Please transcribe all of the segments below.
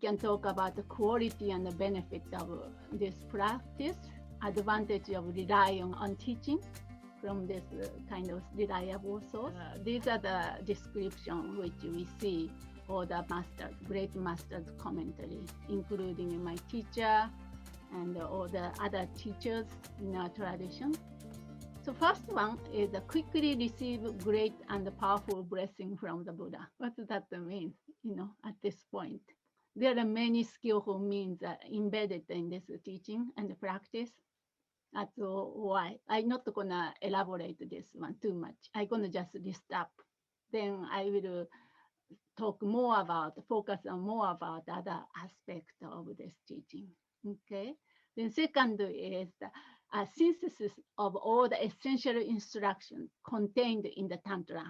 can talk about the quality and the benefit of this practice, advantage of relying on teaching from this kind of reliable source. These are the description which we see all the masters, great masters commentary, including my teacher and all the other teachers in our tradition. So first one is quickly receive great and powerful blessing from the Buddha. What does that mean, at this point? There are many skillful means embedded in this teaching and practice. That's why I'm not gonna elaborate this one too much. I'm gonna just list up. Then I will focus on more about other aspects of this teaching. Okay. Then second is a synthesis of all the essential instructions contained in the Tantra.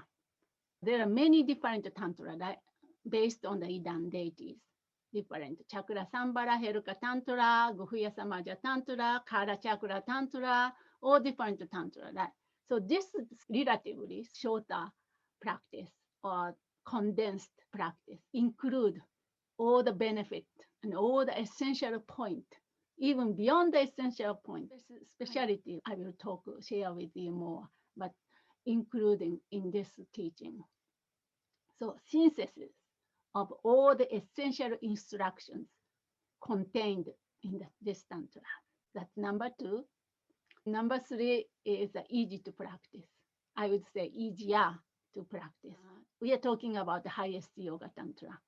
There are many different Tantra based on the Idan deities. Different Chakra Sambara, Heruka Tantra, Guhya Samaja Tantra, Kara Chakra Tantra, all different Tantra. Right? So this is relatively shorter practice or condensed practice include all the benefit and all the essential point, even beyond the essential point. This is specialty I will share with you more, but including in this teaching. So synthesis of all the essential instructions contained in this Tantra. That's number 2. Number 3 is easy to practice. I would say easier to practice. We are talking about the highest yoga Tantra.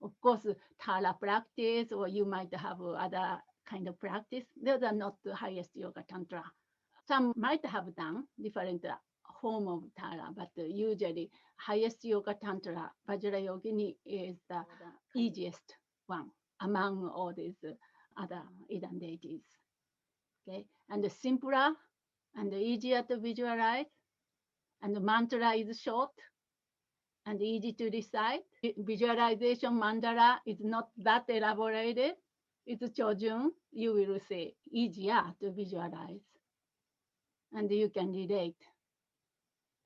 Of course, Tara practice, or you might have other kind of practice. Those are not the highest yoga Tantra. Some might have done different form of Tara, but usually highest yoga Tantra, Vajrayogini, is the easiest one among all these other Idan deities. Okay, and simpler and easier to visualize, and the mantra is short and easy to recite. Visualization mandala is not that elaborated. It's Chojun, you will say easier to visualize. And you can relate.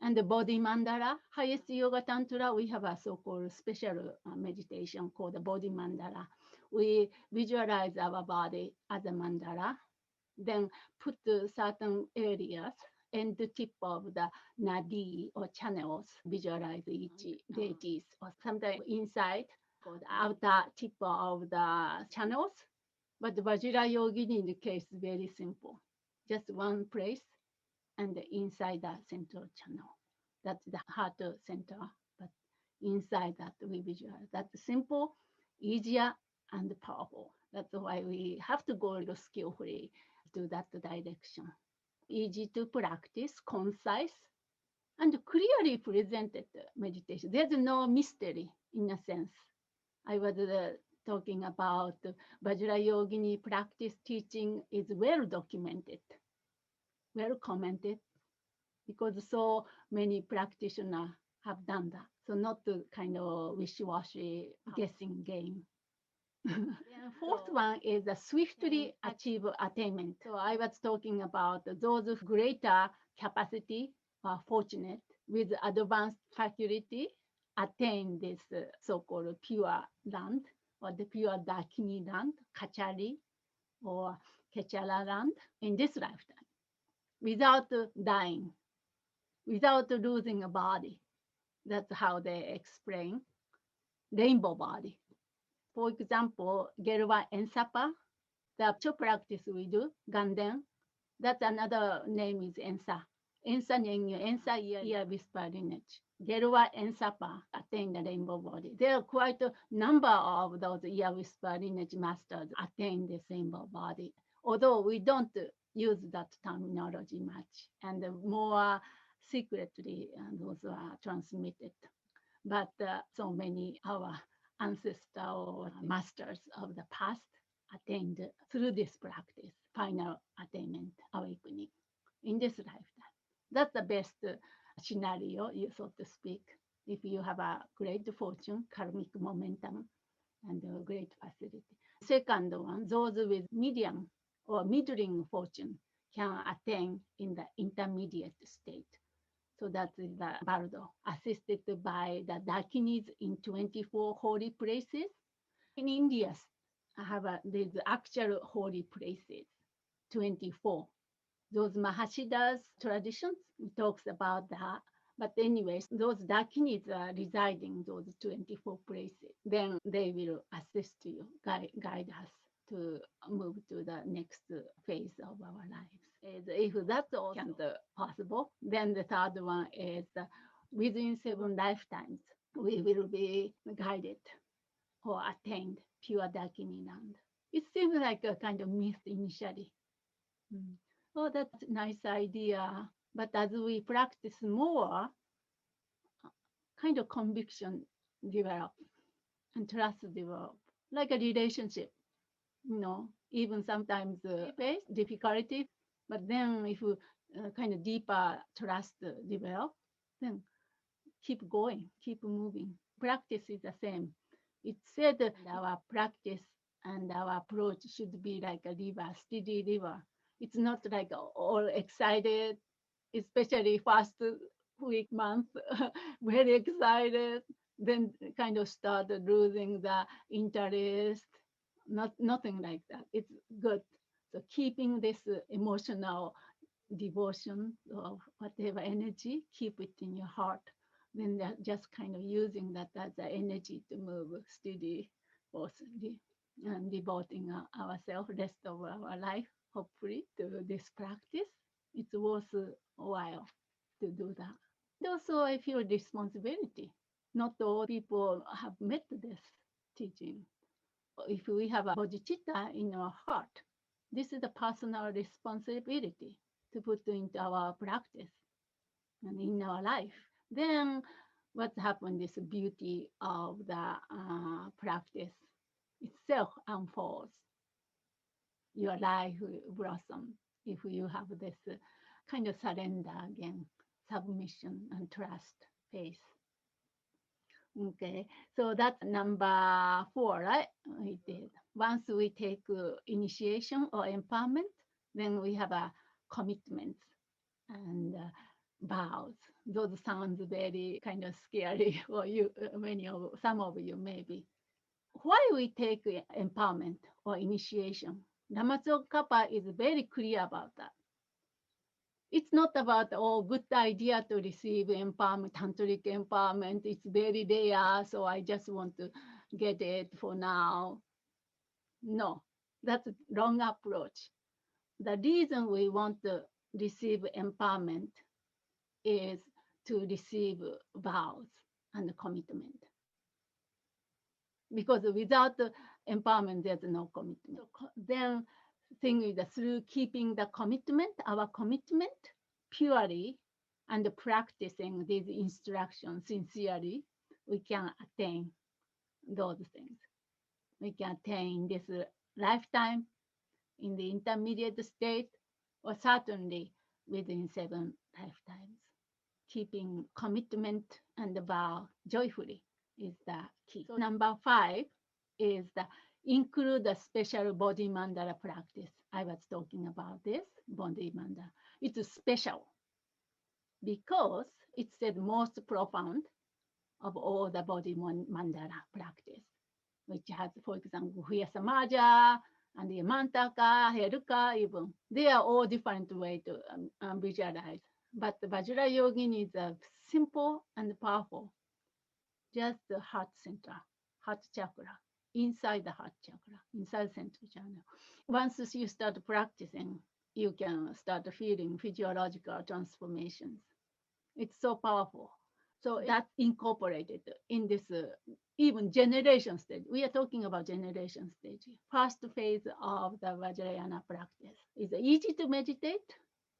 And the body mandala, highest yoga tantra, we have a so-called special meditation called the body mandala. We visualize our body as a mandala, then put certain areas and the tip of the nadi or channels, visualize each deities, or sometimes inside or the outer tip of the channels. But the Vajrayogini in the case is very simple. Just one place and inside the central channel. That's the heart center, but inside that we visualize. That's simple, easier, and powerful. That's why we have to go a little skillfully to that direction. Easy to practice, concise, and clearly presented meditation. There's no mystery in a sense. I was talking about Vajrayogini practice teaching is well documented, well commented, because so many practitioners have done that. So not the kind of wishy-washy guessing game. Fourth one is the swiftly achieve attainment. So I was talking about those of greater capacity are fortunate with advanced faculty attain this so-called pure land or the pure Dakini land, Kachari or Kechala land in this lifetime without dying, without losing a body. That's how they explain rainbow body. For example, Gelwa Ensapa, the actual practice we do, Ganden, that's another name is Ensa. Ensa Nengyu, Ensa ear whisper lineage. Gelwa Ensapa attain the rainbow body. There are quite a number of those ear whisper lineage masters attain this rainbow body. Although we don't use that terminology much, and more secretly those are transmitted. But so many our ancestral masters of the past attained through this practice, final attainment, awakening in this lifetime. That's the best scenario, so to speak, if you have a great fortune, karmic momentum, and a great facility. Second one, those with medium or middling fortune can attain in the intermediate state. So that is the Bardo, assisted by the Dakinis in 24 holy places. In India, I have these actual holy places, 24. Those Mahasiddha's traditions talks about that. But anyways, those Dakinis are residing those 24 places. Then they will assist you, guide us to move to the next phase of our lives. If that's also possible, then the third one is within 7 lifetimes, we will be guided or attained pure Dakini land. It seems like a kind of myth initially. Oh, that's a nice idea. But as we practice more, kind of conviction develop and trust develop, like a relationship, even sometimes face difficulty. But then if kind of deeper trust develop, then keep going, keep moving. Practice is the same. It said that our practice and our approach should be like a river, steady river. It's not like all excited, especially first week, month, very excited, then kind of start losing the interest. Nothing like that. It's good. So keeping this emotional devotion of whatever energy, keep it in your heart. Then just kind of using that as the energy to move steady, forcefully, and devoting ourselves rest of our life, hopefully, to this practice. It's worth a while to do that. And also, I feel responsibility. Not all people have met this teaching. If we have a bodhicitta in our heart, this is a personal responsibility to put into our practice and in our life. Then what happened is the beauty of the practice itself unfolds. Your life will blossom if you have this kind of surrender again, submission and trust, faith. Okay, so that's number 4, right? We did. Once we take initiation or empowerment, then we have a commitment and vows. Those sounds very kind of scary for you, some of you maybe. Why we take empowerment or initiation? Lama Tsongkhapa is very clear about that. It's not about, good idea to receive empowerment, tantric empowerment. It's very rare, so I just want to get it for now. No, that's a wrong approach. The reason we want to receive empowerment is to receive vows and commitment. Because without the empowerment, there's no commitment. So then thing is that through keeping the commitment, our commitment purely and practicing these instructions sincerely, we can attain those things. We can attain this lifetime in the intermediate state, or certainly within 7 lifetimes. Keeping commitment and vow joyfully is the key. So number 5 is the include a special body mandala practice. I was talking about this body mandala. It's special because it's the most profound of all the body mandala practice, which has, for example, Huyasamaja and the Mantaka, Heruka, even. They are all different ways to visualize. But the Vajrayogini is simple and powerful. Just the heart center, heart chakra, inside the heart chakra, inside central channel. Once you start practicing, you can start feeling physiological transformations. It's so powerful. So that's incorporated in this even generation stage. We are talking about generation stage. First phase of the Vajrayana practice is easy to meditate,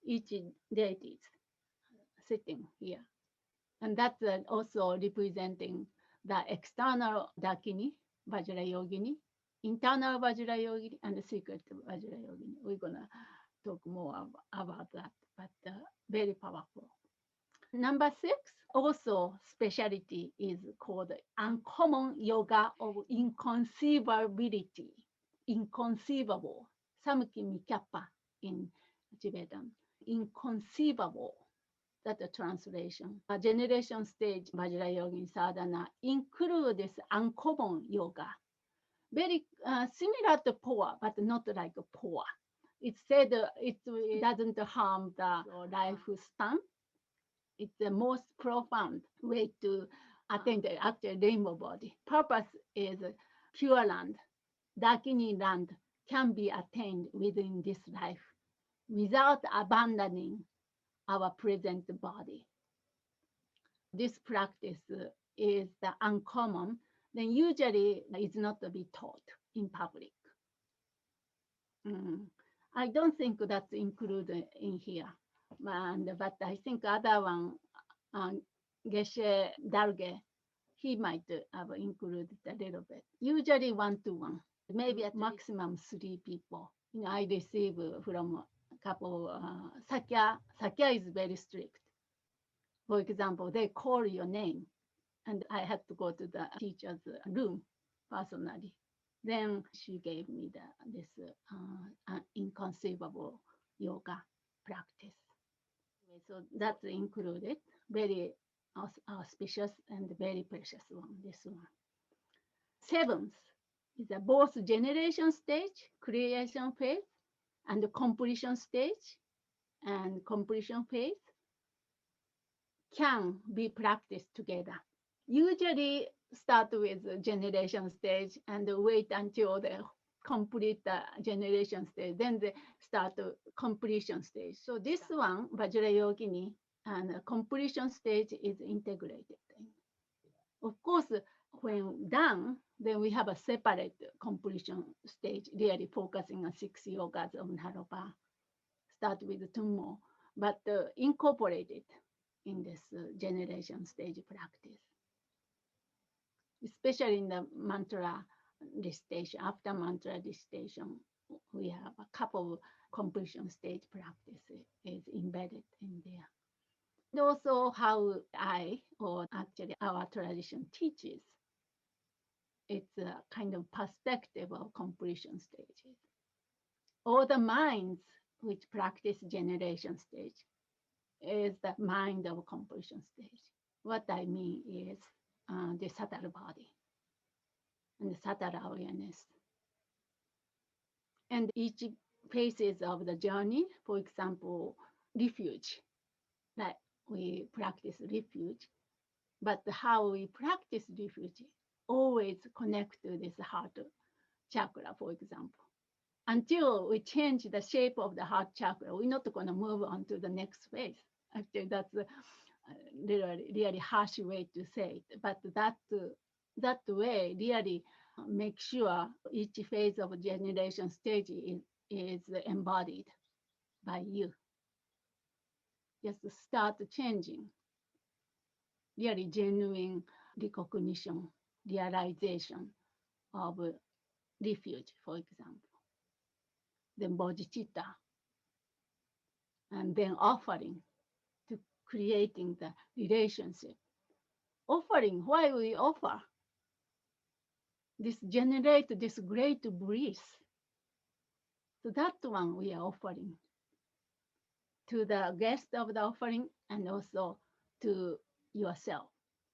each deity sitting here. And that's also representing the external Dakini, Vajrayogini, internal Vajrayogini, and the secret Vajrayogini. We're going to talk more about that, but very powerful. Number 6, also specialty is called uncommon yoga of inconceivability, inconceivable, samkhya in Tibetan, inconceivable. That's a translation. A generation stage Vajrayogin sadhana include this uncommon yoga, very similar to poor, but not like poor. It said it doesn't harm the lifespan. It's the most profound way to attain the actual rainbow body. Purpose is pure land. Dakini land can be attained within this life without abandoning our present body. This practice is the uncommon, then usually it's not to be taught in public. I don't think that's included in here, but I think other one, Geshe Darge, he might have included a little bit. Usually 1-to-1, maybe at maximum 3 people. I receive from a couple. Sakya is very strict. For example, they call your name, and I had to go to the teacher's room personally. Then she gave me this inconceivable yoga practice. So that's included, very auspicious and very precious one, this one. Seventh is a both generation stage, creation phase, and completion stage and completion phase can be practiced together. Usually start with generation stage and wait until they complete the generation stage, then they start the completion stage. So this one, Vajrayogini, and completion stage is integrated. Of course, when done, then we have a separate completion stage, really focusing on 6 yogas of Naropa. Start with 2 more, but incorporated in this generation stage practice. Especially in the mantra recitation, after mantra recitation, we have a couple of completion stage practices is embedded in there. And also how or actually our tradition teaches, it's a kind of perspective of completion stages. All the minds which practice generation stage is the mind of completion stage. What I mean is the subtle body and the subtle awareness. And each phases of the journey, for example, refuge, like we practice refuge, but how we practice refuge always connect to this heart chakra, for example. Until we change the shape of the heart chakra, we're not going to move on to the next phase. Actually, that's a really harsh way to say it, but that way really make sure each phase of generation stage is embodied by you. Just start changing, really genuine recognition, realization of refuge, for example. Then bodhicitta, and then offering to creating the relationship. Offering, why we offer? This generate this great bliss. So that one we are offering to the guest of the offering and also to yourself.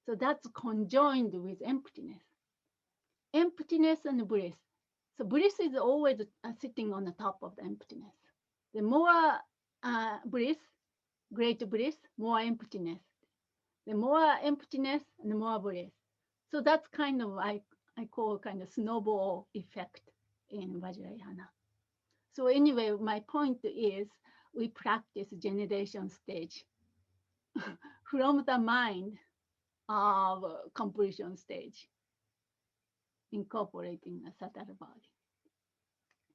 So that's conjoined with emptiness. Emptiness and bliss. So bliss is always sitting on the top of the emptiness. The more bliss, great bliss, more emptiness. The more emptiness and the more bliss. So that's kind of, I call kind of snowball effect in Vajrayana. So anyway, my point is we practice generation stage from the mind of completion stage, incorporating a subtle body.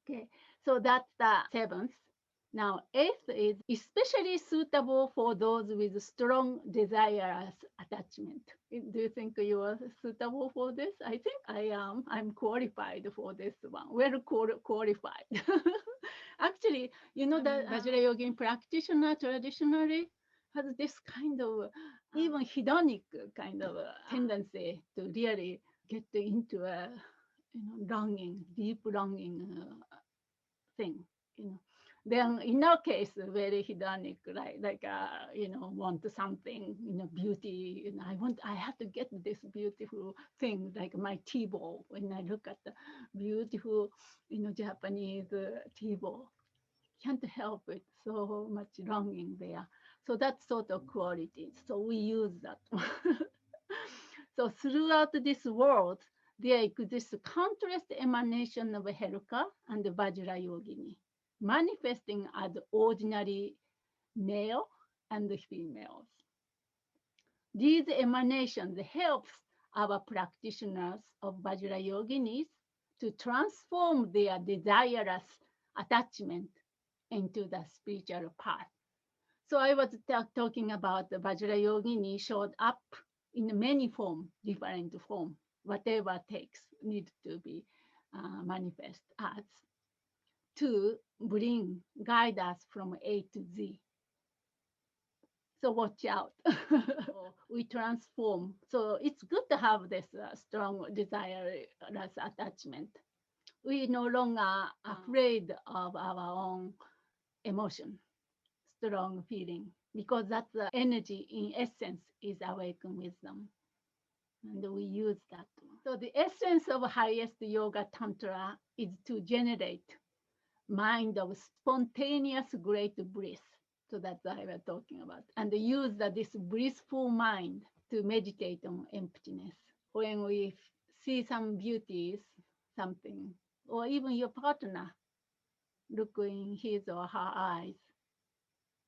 Okay, so that's the 7th. Now, 8th is especially suitable for those with strong desirous attachment. Do you think you are suitable for this? I think I am. I'm qualified for this one. Well qualified. Actually, the Vajrayogin practitioner traditionally has this kind of even hedonic kind of tendency to really get into a longing, deep longing thing. Then in our case, very hedonic, like want something, beauty. I have to get this beautiful thing, like my tea-ball. When I look at the beautiful, Japanese tea-ball, can't help it. So much longing there. So that sort of quality. So we use that. So throughout this world, there exists countless emanation of Heruka and Vajrayogini, manifesting as ordinary male and females. These emanations helps our practitioners of Vajrayoginis to transform their desirous attachment into the spiritual path. So I was talking about the Vajrayogini showed up in many forms, different forms, whatever takes need to be manifest as to guide us from A to Z. So watch out. We transform. So it's good to have this strong desireless attachment. We no longer afraid of our own emotion, strong feeling, because that's the energy in essence is awakened wisdom. And we use that. So the essence of highest yoga tantra is to generate mind of spontaneous great bliss. So that's what I was talking about. And use this blissful mind to meditate on emptiness. When we see some beauties, something, or even your partner, look in his or her eyes,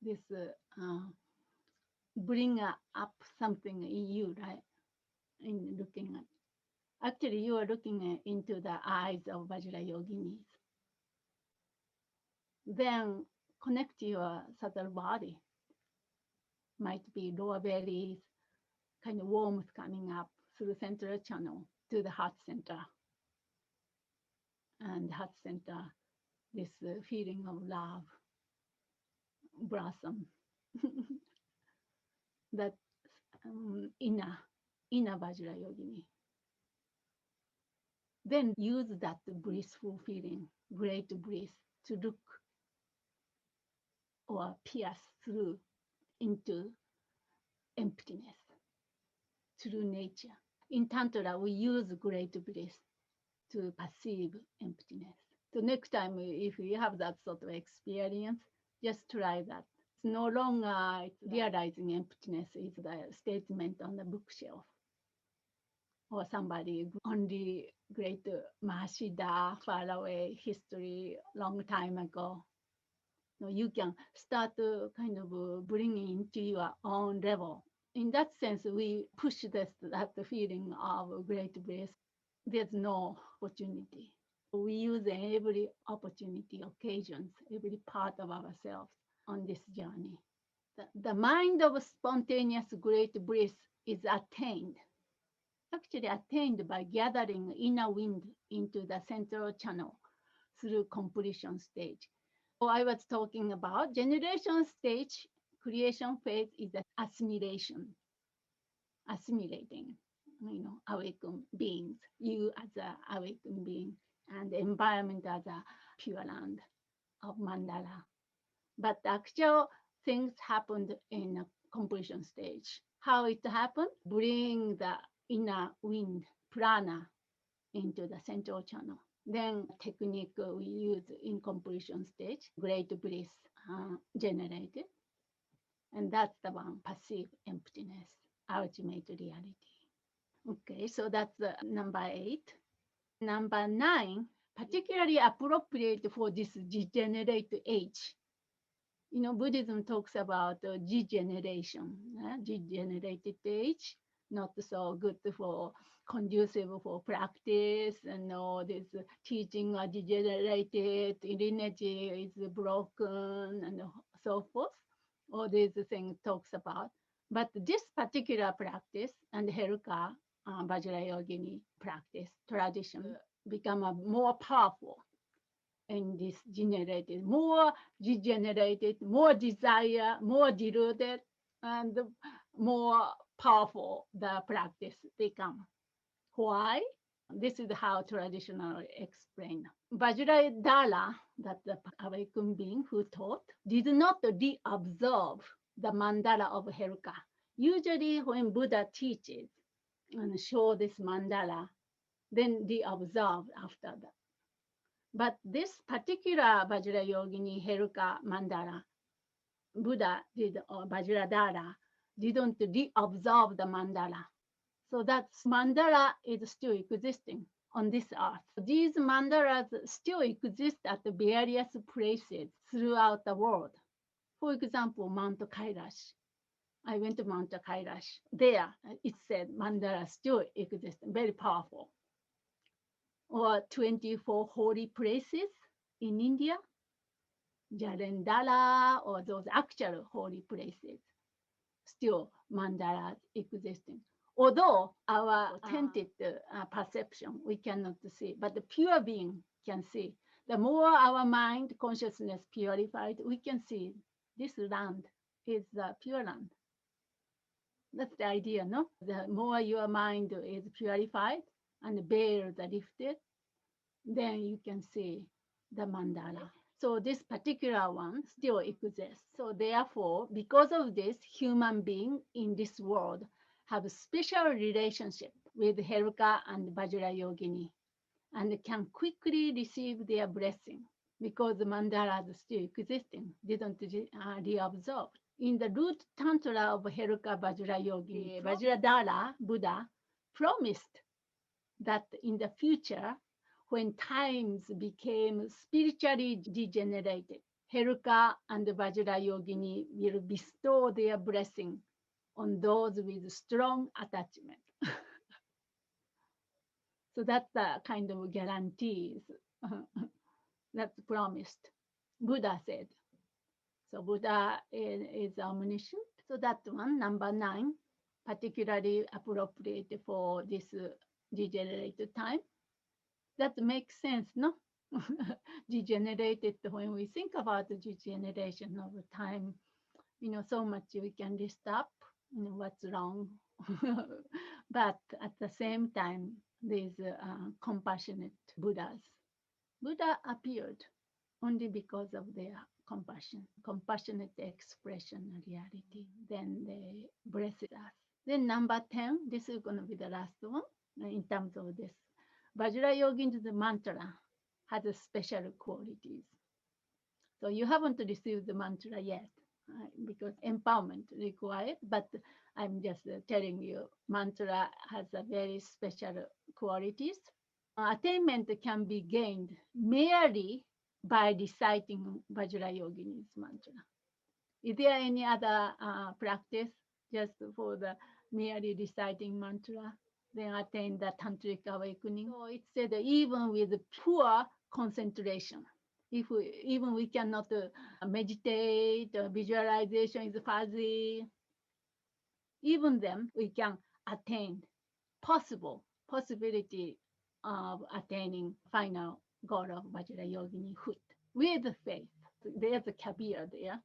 this bring up something in you, right? In looking at, actually you are looking into the eyes of Vajrayoginis. Then connect your subtle body. Might be lower belly, kind of warmth coming up through central channel to the heart center. And heart center, this feeling of love blossom. That inner Vajrayogini. Then use that blissful feeling, great bliss, to look or pierce through into emptiness, through nature. In Tantra, we use great bliss to perceive emptiness. So next time, if you have that sort of experience, just try that. It's no longer realizing emptiness is the statement on the bookshelf. Or somebody only great Mahasiddha, far away history, long time ago. No, you can start kind of bringing into your own level. In that sense, we push that feeling of great bliss. There's no opportunity. We use every opportunity, occasions, every part of ourselves on this journey. The mind of spontaneous great bliss is attained, actually attained by gathering inner wind into the central channel through completion stage. So I was talking about generation stage, creation phase is assimilation, assimilating, awakened beings, you as an awakened being, and the environment as a pure land of mandala. But the actual things happened in a completion stage. How it happened? Bring the inner wind, prana, into the central channel. Then technique we use in completion stage, great bliss generated. And that's the one, perceive emptiness, ultimate reality. Okay, so that's number 8. Number 9, particularly appropriate for this degenerate age. Buddhism talks about degeneration, degenerated age, not so good for conducive for practice, and all this teaching are degenerated, lineage is broken, and so forth. All these things talks about. But this particular practice and Heruka Vajrayogini practice tradition become more powerful in this generated, more degenerated, more desire, more deluded, and more powerful the practice become. Why? This is how traditionally explained. Vajradhara, that the awakened being who taught, did not reabsorb the mandala of Heruka. Usually when Buddha teaches and show this mandala, then reabsorb after that. But this particular Vajrayogini Heruka mandala, Buddha did, or Vajradhara, didn't reabsorb the mandala. So that mandala is still existing on this earth. These mandalas still exist at various places throughout the world. For example, Mount Kailash. I went to Mount Kailash. There, it said mandala still exists, very powerful. Or 24 holy places in India, Jalendala, or those actual holy places, still mandalas existing. Although our tainted perception, we cannot see, but the pure being can see. The more our mind consciousness purified, we can see this land is the pure land. That's the idea, no? The more your mind is purified and the veils are lifted, then you can see the mandala. So this particular one still exists. So therefore, because of this, human being in this world have a special relationship with Heruka and Vajrayogini and can quickly receive their blessing because the mandalas still existing, didn't reabsorb. In the root tantra of Heruka Vajrayogini, Vajradhara Buddha promised that in the future, when times became spiritually degenerated, Heruka and Vajrayogini will bestow their blessing on those with strong attachment. So that's the kind of guarantees that's promised. Buddha said. So Buddha is omniscient. So that one, number 9, particularly appropriate for this degenerated time. That makes sense, no? Degenerated, when we think about the degeneration of time, so much we can list up, what's wrong. But at the same time, these compassionate Buddhas. Buddha appeared only because of their compassion, compassionate expression of reality. Then they blessed us. Then number 10, this is going to be the last one in terms of this. Vajrayogini's mantra has special qualities. So you haven't received the mantra yet because empowerment required, but I'm just telling you, mantra has a very special qualities. Attainment can be gained merely by reciting Vajrayogini's mantra. Is there any other practice just for the merely reciting mantra, then attain the tantric awakening? So it said that even with poor concentration, if we cannot meditate, visualization is fuzzy, even then we can attain possibility of attaining final goal of Vajrayoginikhood with faith. There's a caveat there.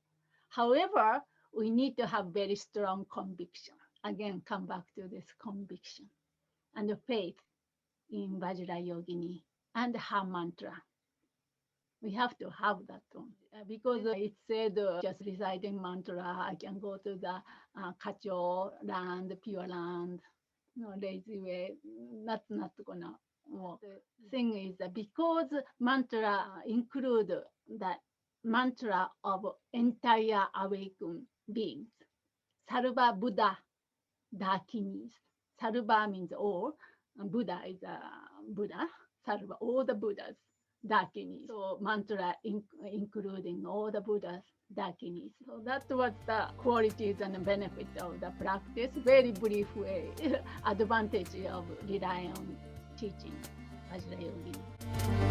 However, we need to have very strong conviction. Again, come back to this conviction and faith in Vajrayogini and her mantra. We have to have that one because it said just reciting mantra, I can go to the Kacho land, pure land, lazy way. That's not gonna work. The thing is that because mantra include the mantra of entire awakened beings, Sarva Buddha Dakinis. Sarva means all. Buddha is a Buddha. Sarva, all the Buddhas. Dakinis. So mantra including all the Buddhas, Dakinis. So that was the qualities and benefit of the practice. Very brief way, advantage of relying on teaching Vajrayogini.